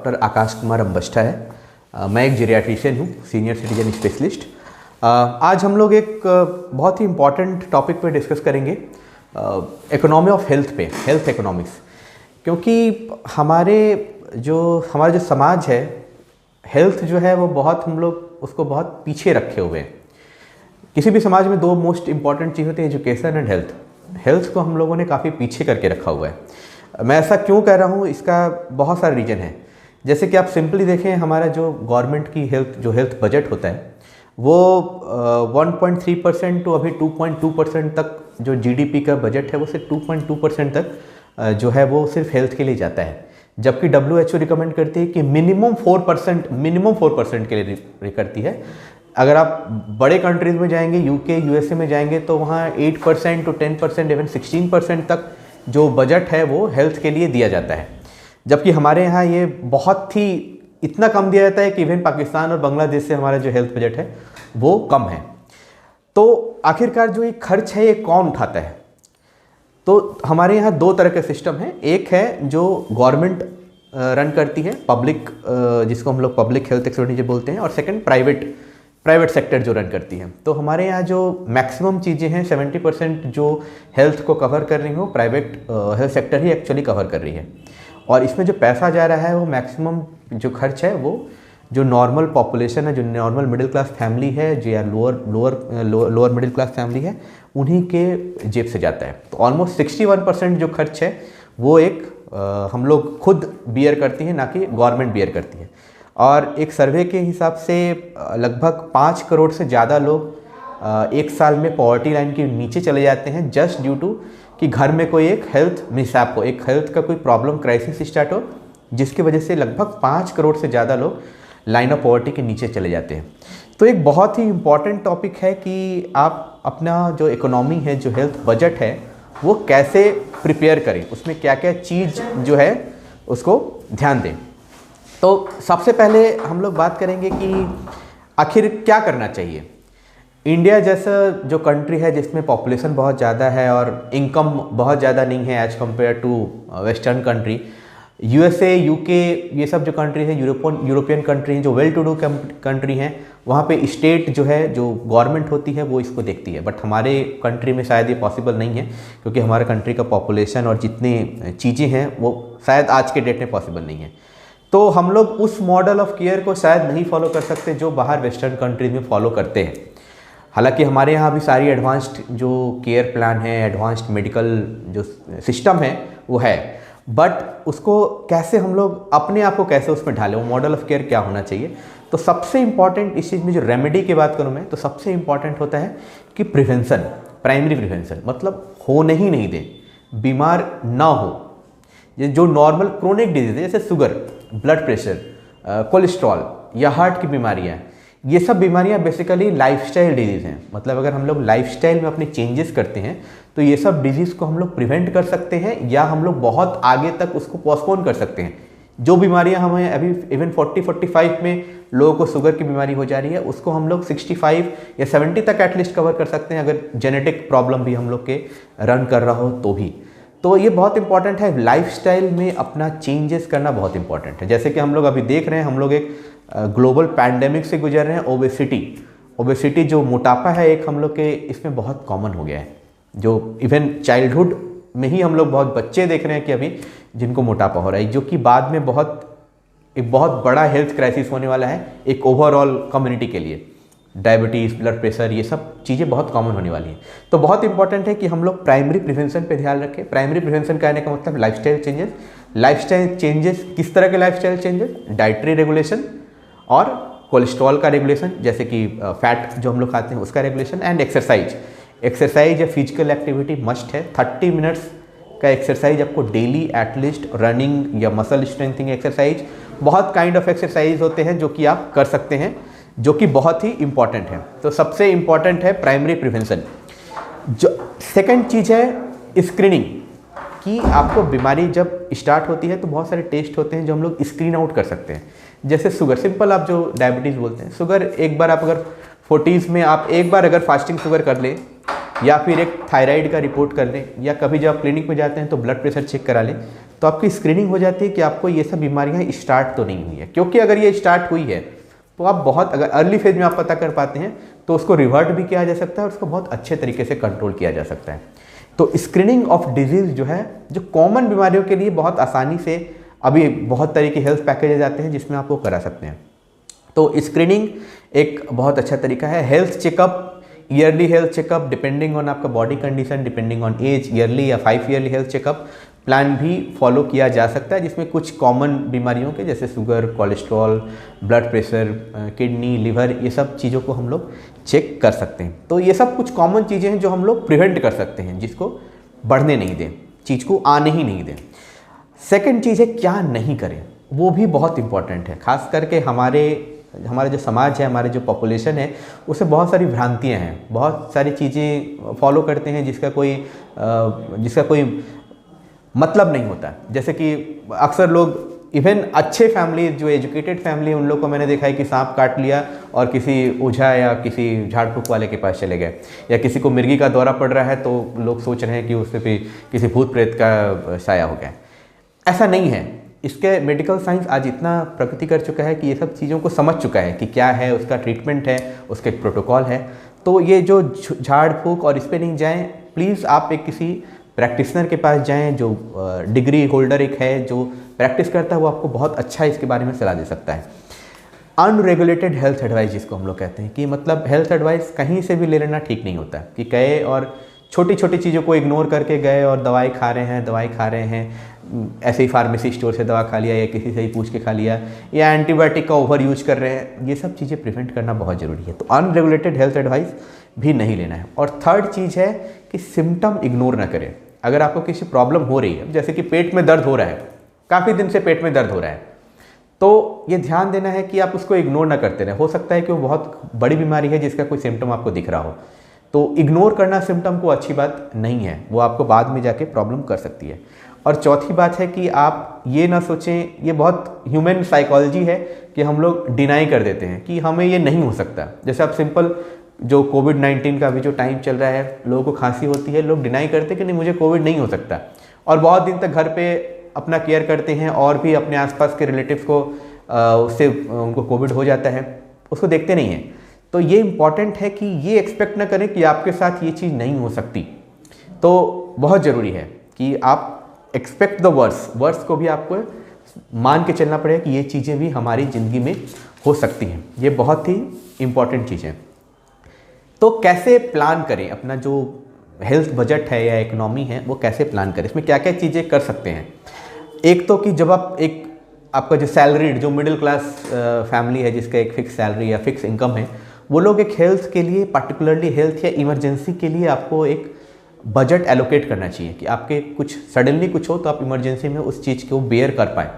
Doctor Akash Kumar अंबष्टा है। मैं एक जीरियाट्रिशियन हूँ, सीनियर सिटीजन स्पेशलिस्ट। आज हम लोग एक बहुत ही इम्पॉर्टेंट टॉपिक पे डिस्कस करेंगे, इकोनॉमी ऑफ हेल्थ पे, हेल्थ इकोनॉमिक्स। क्योंकि हमारे जो समाज है, हेल्थ जो है वो बहुत, हम लोग उसको बहुत पीछे रखे हुए हैं। किसी भी समाज में दो मोस्ट इम्पॉर्टेंट चीज़ होती है, एजुकेशन एंड हेल्थ। हेल्थ को हम लोगों ने काफ़ी पीछे करके रखा हुआ है। मैं ऐसा क्यों कह रहा हूँ, इसका बहुत सारे रीजन है। जैसे कि आप सिंपली देखें, हमारा जो गवर्नमेंट की हेल्थ बजट होता है वो 1.3% टू अभी 2.2% तक जो जीडीपी का बजट है वो सिर्फ 2.2% तक जो है वो सिर्फ हेल्थ के लिए जाता है। जबकि WHO रिकमेंड करती है कि मिनिमम 4% के लिए करती है। अगर आप बड़े कंट्रीज़ में जाएंगे, यूके USA में जाएंगे, तो वहाँ 8% टू 10%, इवन 16% तक जो बजट है वो हेल्थ के लिए दिया जाता है। जबकि हमारे यहाँ ये बहुत ही इतना कम दिया जाता है कि इवन पाकिस्तान और बांग्लादेश से हमारा जो हेल्थ बजट है वो कम है। तो आखिरकार जो ये खर्च है ये कौन उठाता है? तो हमारे यहाँ दो तरह के सिस्टम हैं। एक है जो गवर्नमेंट रन करती है, पब्लिक, जिसको हम लोग पब्लिक हेल्थ एक्सपेंडिचर बोलते हैं, और सेकंड प्राइवेट सेक्टर जो रन करती है। तो हमारे यहाँ जो मैक्सिमम चीज़ें हैं, 70% जो हेल्थ को कवर कर रही हो, प्राइवेट हेल्थ सेक्टर ही एक्चुअली कवर कर रही है। और इसमें जो पैसा जा रहा है वो मैक्सिमम जो खर्च है वो जो नॉर्मल पॉपुलेशन है, जो नॉर्मल मिडिल क्लास फैमिली है, जो या लोअर मिडिल क्लास फैमिली है, उन्हीं के जेब से जाता है। तो ऑलमोस्ट 61% जो खर्च है वो हम लोग खुद बियर करती हैं, ना कि गवर्नमेंट बियर करती है। और एक सर्वे के हिसाब से लगभग 5 करोड़ से ज़्यादा लोग एक साल में पॉवर्टी लाइन के नीचे चले जाते हैं, जस्ट ड्यू टू कि घर में कोई एक हेल्थ मिसहैप हो, एक हेल्थ का कोई प्रॉब्लम, क्राइसिस स्टार्ट हो, जिसकी वजह से लगभग 5 करोड़ से ज़्यादा लोग लाइन ऑफ पॉवर्टी के नीचे चले जाते हैं। तो एक बहुत ही इम्पॉर्टेंट टॉपिक है कि आप अपना जो इकोनॉमी है, जो हेल्थ बजट है, वो कैसे प्रिपेयर करें, उसमें क्या क्या चीज़ जो है उसको ध्यान दें। तो सबसे पहले हम लोग बात करेंगे कि आखिर क्या करना चाहिए। इंडिया जैसा जो कंट्री है जिसमें पॉपुलेशन बहुत ज़्यादा है और इनकम बहुत ज़्यादा नहीं है as compare to western country, USA, UK, ये सब जो कंट्री है, यूरोपियन कंट्री हैं, जो वेल टू डू कंट्री हैं, वहाँ पे स्टेट जो है, जो गवर्नमेंट होती है वो इसको देखती है। बट हमारे कंट्री में शायद ये पॉसिबल नहीं है, क्योंकि हमारे कंट्री का पॉपुलेशन और जितनी चीज़ें हैं वो शायद आज के डेट में पॉसिबल नहीं है। तो हम लोग उस मॉडल ऑफ केयर को शायद नहीं फॉलो कर सकते जो बाहर वेस्टर्न कंट्रीज में फॉलो करते हैं। हालांकि हमारे यहाँ भी सारी एडवांस्ड जो केयर प्लान है, एडवांस्ड मेडिकल जो सिस्टम है वो है, बट उसको कैसे हम लोग अपने आप को कैसे उसमें ढालें, वो मॉडल ऑफ केयर क्या होना चाहिए। तो सबसे इम्पॉर्टेंट इस चीज़ में जो रेमेडी की बात करूँ मैं, तो सबसे इम्पॉर्टेंट होता है कि प्रिवेंशन, प्राइमरी प्रिवेंशन, मतलब होने ही नहीं दें, बीमार ना हो। ये जो नॉर्मल क्रोनिक डिजीज है, जैसे शुगर, ब्लड प्रेशर, कोलेस्ट्रॉल या हार्ट की बीमारियाँ, ये सब बीमारियां बेसिकली लाइफस्टाइल डिजीज़ हैं। मतलब अगर हम लोग लाइफस्टाइल में अपने चेंजेस करते हैं तो ये सब डिजीज़ को हम लोग प्रिवेंट कर सकते हैं, या हम लोग बहुत आगे तक उसको पोस्टपोन कर सकते हैं। जो बीमारियां हमें अभी इवन 40-45 में लोगों को शुगर की बीमारी हो जा रही है, उसको हम लोग 65 या 70 तक एटलीस्ट कवर कर सकते हैं, अगर जेनेटिक प्रॉब्लम भी हम लोग के रन कर रहा हो तो भी। तो ये बहुत इंपॉर्टेंट है, लाइफस्टाइल में अपना चेंजेस करना बहुत इंपॉर्टेंट है। जैसे कि हम लोग अभी देख रहे हैं, हम लोग एक ग्लोबल पैंडेमिक से गुजर रहे हैं। ओबेसिटी जो मोटापा है, एक हम लोग के इसमें बहुत कॉमन हो गया है, जो इवन चाइल्डहुड में ही हम लोग बहुत बच्चे देख रहे हैं कि अभी जिनको मोटापा हो रहा है, जो कि बाद में एक बहुत बड़ा हेल्थ क्राइसिस होने वाला है एक ओवरऑल कम्युनिटी के लिए। डायबिटीज़, ब्लड प्रेशर, ये सब चीज़ें बहुत कॉमन होने वाली हैं। तो बहुत इंपॉर्टेंट है कि हम लोग प्राइमरी प्रिवेंशन पे ध्यान रखें। प्राइमरी प्रिवेंशन कहने का मतलब लाइफस्टाइल चेंजेस। किस तरह के लाइफस्टाइल चेंजेस? डाइटरी रेगुलेशन और कोलेस्ट्रॉल का रेगुलेशन, जैसे कि फैट जो हम लोग खाते हैं उसका रेगुलेशन, एंड एक्सरसाइज या फिजिकल एक्टिविटी मस्ट है। 30 मिनट्स का एक्सरसाइज आपको डेली, एटलीस्ट रनिंग या मसल स्ट्रेंथनिंग एक्सरसाइज, बहुत काइंड ऑफ एक्सरसाइज होते हैं जो कि आप कर सकते हैं, जो कि बहुत ही इंपॉर्टेंट है। तो सबसे इंपॉर्टेंट है प्राइमरी प्रिवेंशन। जो सेकंड चीज़ है स्क्रीनिंग, कि आपको बीमारी जब स्टार्ट होती है तो बहुत सारे टेस्ट होते हैं जो हम लोग स्क्रीन आउट कर सकते हैं। जैसे शुगर, सिंपल आप जो डायबिटीज़ बोलते हैं, शुगर एक बार आप अगर 40s में आप एक बार अगर फास्टिंग शुगर कर लें, या फिर एक थायराइड का रिपोर्ट कर लें, या कभी जब आप क्लिनिक में जाते हैं तो ब्लड प्रेशर चेक करा लें, तो आपकी स्क्रीनिंग हो जाती है कि आपको ये सब बीमारियां स्टार्ट तो नहीं हुई है, क्योंकि अगर ये स्टार्ट हुई है तो आप बहुत, अगर अर्ली फेज में आप पता कर पाते हैं तो उसको रिवर्ट भी किया जा सकता है और उसको बहुत अच्छे तरीके से कंट्रोल किया जा सकता है। तो स्क्रीनिंग ऑफ डिजीज़ जो है, जो कॉमन बीमारियों के लिए बहुत आसानी से अभी बहुत तरह के हेल्थ पैकेजेस आते हैं जिसमें आप वो करा सकते हैं। तो स्क्रीनिंग एक बहुत अच्छा तरीका है। Health checkup, yearly health checkup depending on आपका body condition, depending on age, yearly या 5 ईयरली हेल्थ चेकअप प्लान भी फॉलो किया जा सकता है, जिसमें कुछ कॉमन बीमारियों के जैसे sugar, cholesterol, blood pressure, kidney, liver, ये सब चीज़ों को हम लोग चेक कर सकते हैं। तो ये सब कुछ कॉमन चीज़ें हैं जो हम लोग प्रिवेंट कर सकते हैं, जिसको बढ़ने नहीं दें, चीज़ को आने ही नहीं दें। सेकेंड चीज़ है क्या नहीं करें, वो भी बहुत इंपॉर्टेंट है। खास करके हमारा जो समाज है, हमारे जो पॉपुलेशन है, उससे बहुत सारी भ्रांतियाँ हैं, बहुत सारी चीज़ें फॉलो करते हैं जिसका कोई मतलब नहीं होता। जैसे कि अक्सर लोग, इवन अच्छे फैमिली, जो एजुकेटेड फैमिली, उन लोग को मैंने देखा है कि सांप काट लिया और किसी ओझा या किसी झाड़ फूक वाले के पास चले गए, या किसी को मिर्गी का दौरा पड़ रहा है तो लोग सोच रहे हैं कि उससे भी किसी भूत प्रेत का साया हो गया। ऐसा नहीं है। इसके मेडिकल साइंस आज इतना प्रगति कर चुका है कि ये सब चीज़ों को समझ चुका है कि क्या है, उसका ट्रीटमेंट है, उसका एक प्रोटोकॉल है। तो ये जो झाड़ फूक और इस पर नहीं जाएं, प्लीज़ आप एक किसी प्रैक्टिशनर के पास जाएं, जो डिग्री होल्डर एक है, जो प्रैक्टिस करता है, वो आपको बहुत अच्छा इसके बारे में सलाह दे सकता है। अनरेगुलेटेड हेल्थ एडवाइस जिसको हम लोग कहते हैं, कि मतलब हेल्थ एडवाइस कहीं से भी ले लेना ठीक नहीं होता, कि गए और छोटी छोटी चीज़ों को इग्नोर करके गए और दवाई खा रहे हैं, ऐसे ही फार्मेसी स्टोर से दवा खा लिया या किसी से ही पूछ के खा लिया, या एंटीबायोटिक का ओवर यूज कर रहे हैं, ये सब चीज़ें प्रिवेंट करना बहुत ज़रूरी है। तो अनरेगुलेटेड हेल्थ एडवाइस भी नहीं लेना है। और थर्ड चीज़ है कि सिम्टम इग्नोर ना करें। अगर आपको किसी प्रॉब्लम हो रही है, जैसे कि पेट में दर्द हो रहा है, काफ़ी दिन से पेट में दर्द हो रहा है, तो ये ध्यान देना है कि आप उसको इग्नोर ना करते रहें। हो सकता है कि वो बहुत बड़ी बीमारी है जिसका कोई सिम्टम आपको दिख रहा हो, तो इग्नोर करना सिम्टम को अच्छी बात नहीं है, वो आपको बाद में जाके प्रॉब्लम कर सकती है। और चौथी बात है कि आप ये ना सोचें, ये बहुत ह्यूमन साइकोलॉजी है कि हम लोग डिनाई कर देते हैं कि हमें ये नहीं हो सकता। जैसे आप सिंपल, जो कोविड-19 का अभी जो टाइम चल रहा है, लोगों को खांसी होती है, लोग डिनाई करते हैं कि नहीं मुझे कोविड नहीं हो सकता, और बहुत दिन तक घर पे अपना केयर करते हैं और भी अपने आसपास के रिलेटिव्स को उससे उनको कोविड हो जाता है, उसको देखते नहीं हैं। तो ये इम्पॉर्टेंट है कि ये एक्सपेक्ट ना करें कि आपके साथ ये चीज़ नहीं हो सकती। तो बहुत ज़रूरी है कि आप एक्सपेक्ट द वर्स्ट को भी आपको मान के चलना पड़ेगा कि ये चीज़ें भी हमारी ज़िंदगी में हो सकती हैं। ये बहुत ही इम्पॉर्टेंट चीज़ है। तो कैसे प्लान करें अपना जो हेल्थ बजट है या इकोनॉमी है, वो कैसे प्लान करें, इसमें क्या क्या चीज़ें कर सकते हैं। एक तो कि जब आपका जो सैलरीड, जो मिडिल क्लास फैमिली है जिसका एक फिक्स सैलरी या फिक्स इनकम है, वो लोग एक हेल्थ के लिए, पर्टिकुलरली हेल्थ या इमरजेंसी के लिए आपको एक बजट एलोकेट करना चाहिए कि आपके कुछ सडनली कुछ हो तो आप इमरजेंसी में उस चीज़ को बेयर कर पाएँ।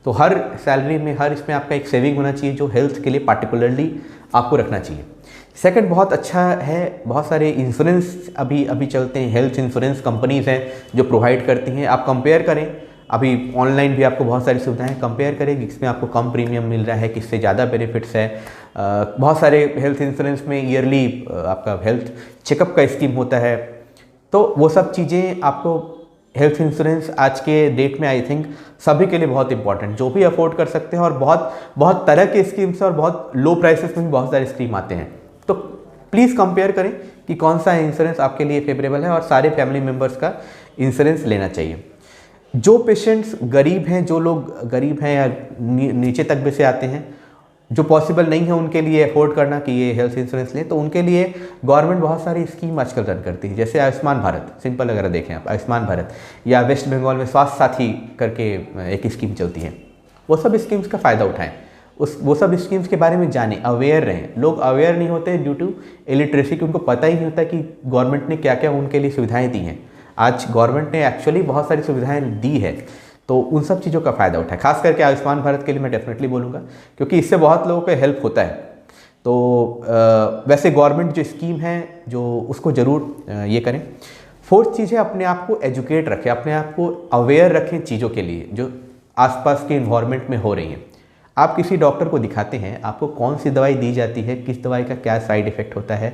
तो हर सैलरी में, हर इसमें आपका एक सेविंग होना चाहिए जो हेल्थ के लिए पार्टिकुलरली आपको रखना चाहिए। सेकंड, बहुत अच्छा है, बहुत सारे इंश्योरेंस अभी चलते हैं, हेल्थ इंश्योरेंस कंपनीज़ हैं जो प्रोवाइड करती हैं। आप कंपेयर करें, अभी ऑनलाइन भी आपको बहुत सारी सुविधाएं, कंपेयर करें किसमें आपको कम प्रीमियम मिल रहा है, किससे ज़्यादा बेनिफिट्स है। बहुत सारे हेल्थ इंश्योरेंस में ईयरली आपका हेल्थ चेकअप का स्कीम होता है। तो वो सब चीज़ें आपको, हेल्थ इंश्योरेंस आज के डेट में आई थिंक सभी के लिए बहुत इंपॉर्टेंट, जो भी अफोर्ड कर सकते हैं, और बहुत तरह के स्कीम्स और बहुत लो प्राइसेस में भी बहुत सारे स्कीम आते हैं। तो प्लीज़ कंपेयर करें कि कौन सा इंश्योरेंस आपके लिए फेवरेबल है, और सारे फैमिली मेम्बर्स का इंश्योरेंस लेना चाहिए। जो पेशेंट्स गरीब हैं, जो लोग गरीब हैं या नीचे तबके से आते हैं, जो पॉसिबल नहीं है उनके लिए अफोर्ड करना कि ये हेल्थ इंश्योरेंस लें, तो उनके लिए गवर्नमेंट बहुत सारी स्कीम आजकल रन करती है। जैसे आयुष्मान भारत, सिंपल अगर देखें आप, आयुष्मान भारत, या वेस्ट बंगाल में स्वास्थ्य साथी करके एक स्कीम चलती है, वो सब स्कीम्स का फ़ायदा उठाएं, वो सब स्कीम्स के बारे में जानें, अवेयर रहें। लोग अवेयर नहीं होते ड्यू टू इलिटरेसी, कि उनको पता ही नहीं होता कि गवर्नमेंट ने क्या क्या उनके लिए सुविधाएँ दी हैं। आज गवर्नमेंट ने एक्चुअली बहुत सारी सुविधाएँ दी है, तो उन सब चीज़ों का फ़ायदा उठाए। खास करके आयुष्मान भारत के लिए मैं डेफिनेटली बोलूँगा, क्योंकि इससे बहुत लोगों को हेल्प होता है। तो वैसे गवर्नमेंट जो स्कीम है जो उसको ज़रूर ये करें। फोर्थ चीज़ है, अपने आप को एजुकेट रखें, अपने आप को अवेयर रखें चीज़ों के लिए जो आसपास के इन्वायरमेंट में हो रही हैं। आप किसी डॉक्टर को दिखाते हैं, आपको कौन सी दवाई दी जाती है, किस दवाई का क्या साइड इफ़ेक्ट होता है,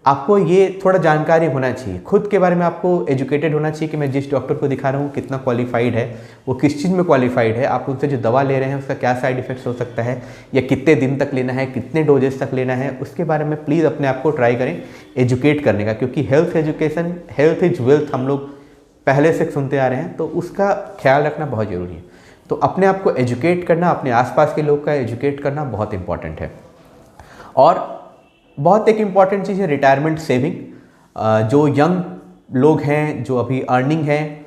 आपको ये थोड़ा जानकारी होना चाहिए, खुद के बारे में आपको एजुकेटेड होना चाहिए कि मैं जिस डॉक्टर को दिखा रहा हूँ कितना क्वालिफाइड है, वो किस चीज़ में क्वालिफाइड है, आप उनसे जो दवा ले रहे हैं उसका क्या साइड इफेक्ट्स हो सकता है, या कितने दिन तक लेना है, कितने डोजेस तक लेना है, उसके बारे में प्लीज़ अपने आप को ट्राई करें एजुकेट करने का, क्योंकि health education, health is wealth हम लोग पहले से सुनते आ रहे हैं, तो उसका ख्याल रखना बहुत ज़रूरी है। तो अपने आप को एजुकेट करना, अपने आसपास के लोग का एजुकेट करना बहुत इंपॉर्टेंट है। और बहुत एक इम्पॉर्टेंट चीज़ है रिटायरमेंट सेविंग। जो यंग लोग हैं, जो अभी अर्निंग हैं,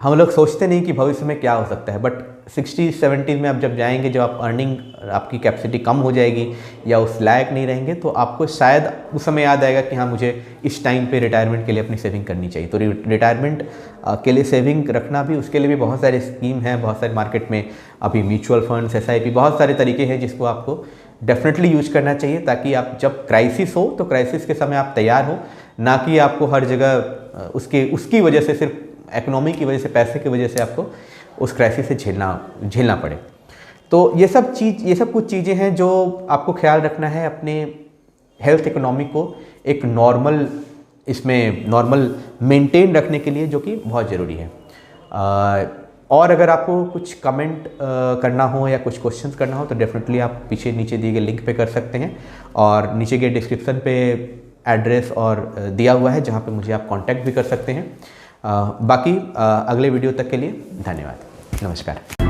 हम लोग सोचते नहीं कि भविष्य में क्या हो सकता है, बट 60-70 में आप जब जाएंगे, जब आप अर्निंग, आपकी कैपेसिटी कम हो जाएगी या उस लायक नहीं रहेंगे, तो आपको शायद उस समय याद आएगा कि हाँ, मुझे इस टाइम पे रिटायरमेंट के लिए अपनी सेविंग करनी चाहिए। तो रिटायरमेंट के लिए सेविंग रखना भी, उसके लिए भी बहुत सारे स्कीम हैं, बहुत सारे मार्केट में अभी म्यूचुअल फंड्स, SIP, बहुत सारे तरीके हैं जिसको आपको डेफिनेटली यूज करना चाहिए, ताकि आप जब क्राइसिस हो तो क्राइसिस के समय आप तैयार हो, ना कि आपको हर जगह उसकी वजह से, सिर्फ इकोनॉमी की वजह से, पैसे की वजह से आपको उस क्राइसिस से झेलना पड़े। तो ये सब कुछ चीज़ें हैं जो आपको ख्याल रखना है अपने हेल्थ इकोनॉमी को एक नॉर्मल मेंटेन रखने के लिए, जो कि बहुत ज़रूरी है। और अगर आपको कुछ कमेंट करना हो या कुछ क्वेश्चंस करना हो तो डेफिनेटली आप पीछे नीचे दिए गए लिंक पे कर सकते हैं, और नीचे के डिस्क्रिप्शन पे एड्रेस और दिया हुआ है जहाँ पे मुझे आप कांटेक्ट भी कर सकते हैं। बाकी अगले वीडियो तक के लिए धन्यवाद, नमस्कार।